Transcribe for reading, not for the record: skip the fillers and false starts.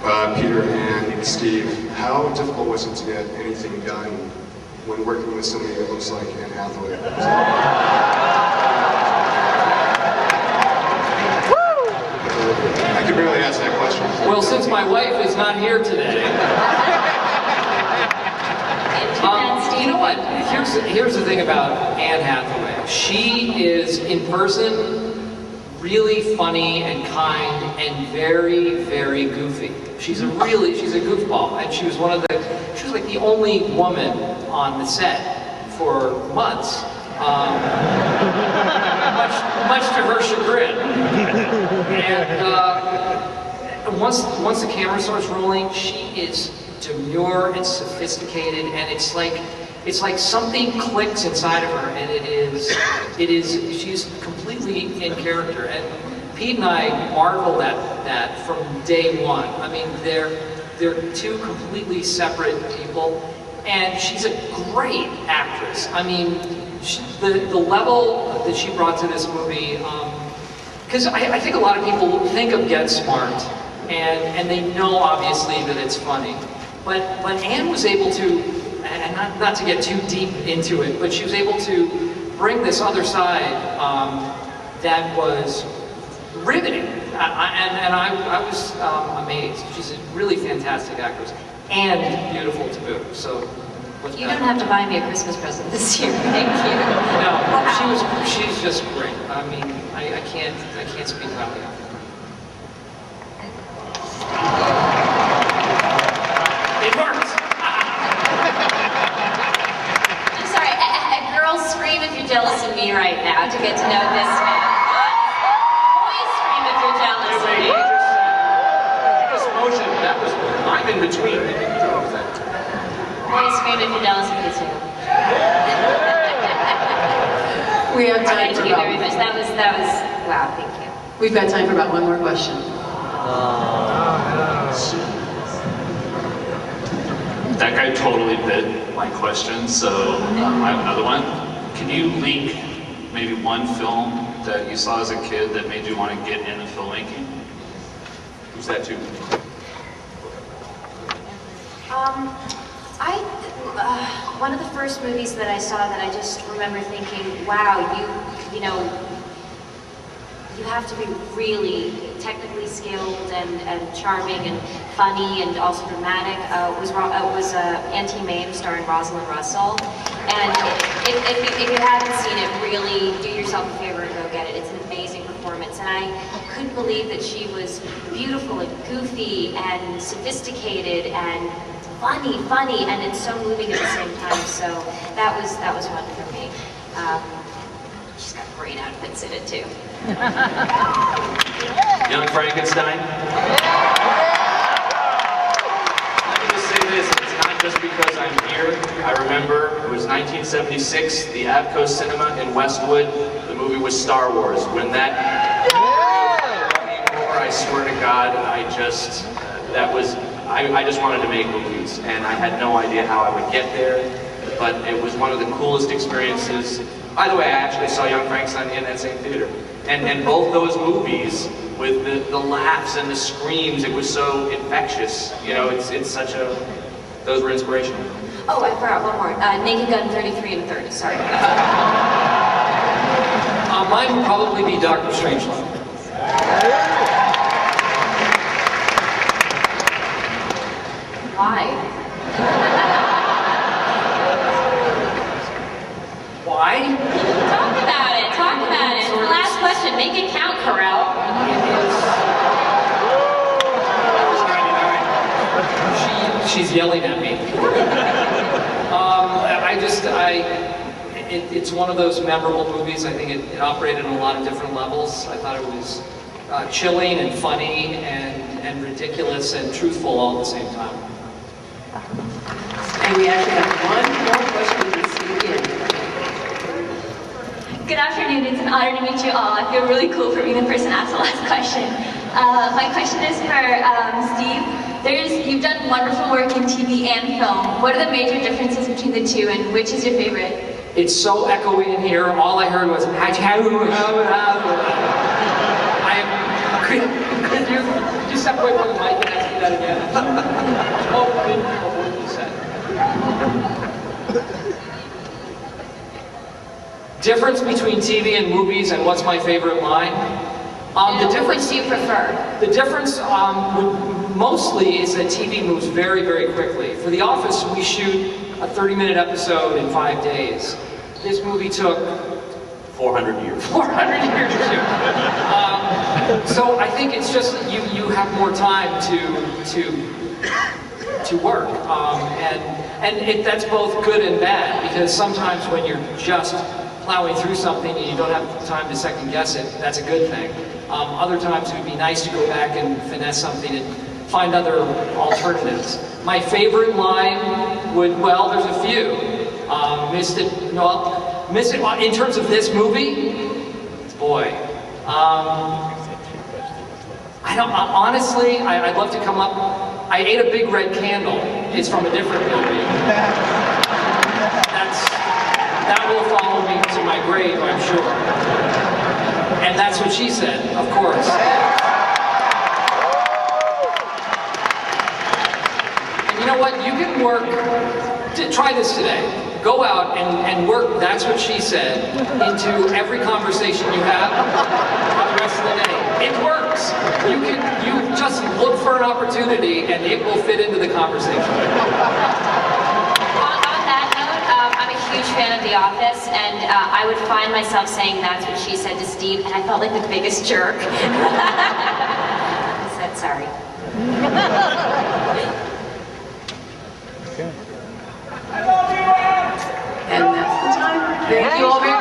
Peter and Steve, how difficult was it to get anything done when working with somebody that looks like Anne Hathaway? I could barely ask that question. Well, since my wife is not here today, you know what? Here's the thing about Anne Hathaway. She is, in person, really funny and kind and very, very goofy. She's a goofball, and she was like the only woman on the set for months. Much to her chagrin. And once the camera starts rolling, she is demure and sophisticated, and it's like something clicks inside of her, and she's completely in character. And Pete and I marveled at that from day one. I mean, they're two completely separate people, and she's a great actress. I mean, the level that she brought to this movie, because I think a lot of people think of Get Smart, and they know obviously that it's funny, but Anne was able to, and not to get too deep into it, but she was able to bring this other side that was riveting, and I was amazed. She's a really fantastic actress and beautiful to boot. So you don't have to buy me a Christmas present this year. Thank you. No, wow. she's just great. I mean, I can't speak highly of her. It worked. I'm sorry. Girls, scream if you're jealous of me right now to get to know this man. Boys, scream if you're jealous of me. You just motioned. That was. I'm in between. Boys, scream if you're jealous of me too. We have time Thank for you very much. That was wow. Thank you. We've got time for about one more question. That guy totally bit my question, so I have another one. Can you link maybe one film that you saw as a kid that made you want to get into filmmaking? Who's that to? One of the first movies that I saw that I just remember thinking, wow, you know, you have to be really technically skilled and charming and funny and also dramatic. Was Auntie starring Rosalind Russell. And if you haven't seen it, really do yourself a favor and go get it. It's an amazing performance. And I couldn't believe that she was beautiful and goofy and sophisticated and funny, and it's so moving at the same time. So that was one for me. She's got great outfits in it too. Young Frankenstein? Let me just say this, it's not just because I'm here. I remember it was 1976, the Avco Cinema in Westwood. The movie was Star Wars. When that came over, I swear to God, I just wanted to make movies, and I had no idea how I would get there, but it was one of the coolest experiences. By the way, I actually saw Young Frankenstein in that same theater. And both those movies, with the laughs and the screams, it was so infectious. You know, it's such a, those were inspirational. Oh, I forgot one more. Naked Gun 33 and 30, sorry. Mine would probably be Dr. Strangelove. Why? Why? Talk about it. It's the last question. Make it count, Carell. She's yelling at me. It's one of those memorable movies. I think it operated on a lot of different levels. I thought it was chilling and funny and ridiculous and truthful all at the same time. And we actually have one more question to sneak in. Good afternoon, it's an honor to meet you all. I feel really cool for being the person asked the last question. My question is for Steve. You've done wonderful work in TV and film. What are the major differences between the two, and which is your favorite? It's so echoey in here. All I heard was could you say step away from the mic and ask me that again? Oh, what did you say? Difference between TV and movies and what's my favorite line? The difference do you prefer? The difference mostly is that TV moves very, very quickly. For The Office, we shoot a 30-minute episode in 5 days. This movie took 400 years. 400 years to shoot. So I think it's just that you have more time to work, and that's both good and bad, because sometimes when you're just plowing through something and you don't have time to second guess it, that's a good thing. Other times it would be nice to go back and finesse something and find other alternatives. My favorite line well, there's a few. Missed it in terms of this movie, boy. Honestly, I'd love to come up. I ate a big red candle. It's from a different movie. That will follow me to my grave, I'm sure. And that's what she said, of course. And you know what? You can work. Try this today. Go out and work "That's What She Said" into every conversation you have for the rest of the day. It works. You just look for an opportunity and it will fit into the conversation. On that note, I'm a huge fan of The Office, and I would find myself saying "That's what she said" to Steve, and I felt like the biggest jerk. I said sorry. And that's the time. Thank you all very much.